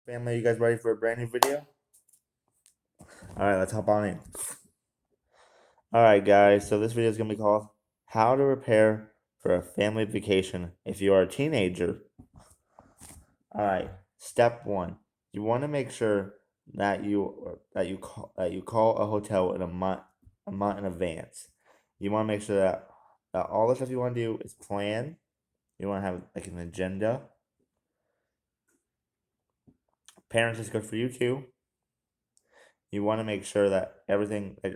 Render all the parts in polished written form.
Family, you guys ready for a brand new video? Alright, let's hop on in. Alright, guys, so this video is going to be called How to Prepare for a Family Vacation If You Are a Teenager. Alright, step one. You want to make sure that you call a hotel in a month in advance. You want to make sure that all the stuff you want to do is planned. You want to have like an agenda. Parents is good for you too. You want to make sure that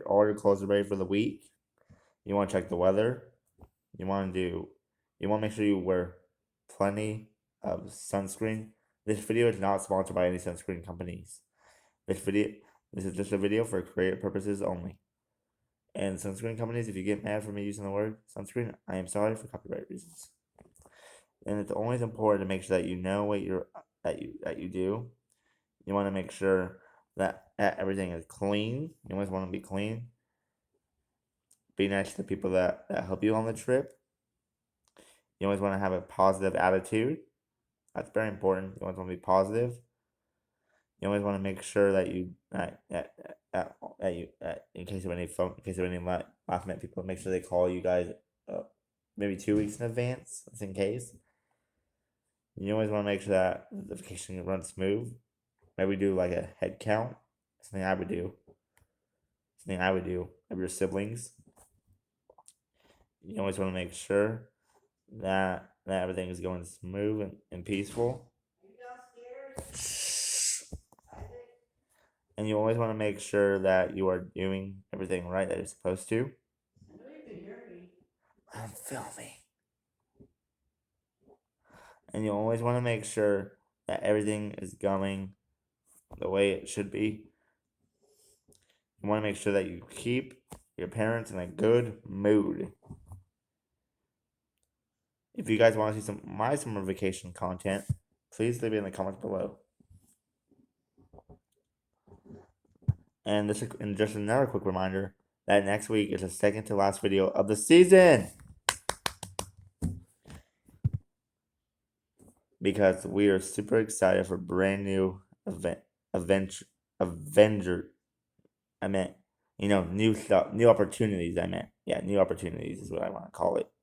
all your clothes are ready for the week. You want to check the weather. You want to make sure you wear plenty of sunscreen. This video is not sponsored by any sunscreen companies. This is just a video for creative purposes only. And sunscreen companies, if you get mad for me using the word sunscreen, I am sorry for copyright reasons. And it's always important to make sure that you know what you do. You want to make sure that everything is clean. You always want to be clean. Be nice to the people that help you on the trip. You always want to have a positive attitude. That's very important. You always want to be positive. You always want to make sure that in case of any last minute people, make sure they call you guys maybe 2 weeks in advance, just in case. You always want to make sure that the vacation runs smooth. Maybe do like a head count. Something I would do. Of your siblings. You always want to make sure that everything is going smooth and peaceful. And you always want to make sure that you are doing everything right that you're supposed to. I know you can hear me. I'm filming. And you always want to make sure that everything is going the way it should be. You want to make sure that you keep your parents in a good mood. If you guys want to see my summer vacation content, please leave it in the comments below. And just another quick reminder that next week is the second to last video of the season. Because we are super excited for brand new Avenger. I meant, new stuff, new opportunities. New opportunities is what I want to call it.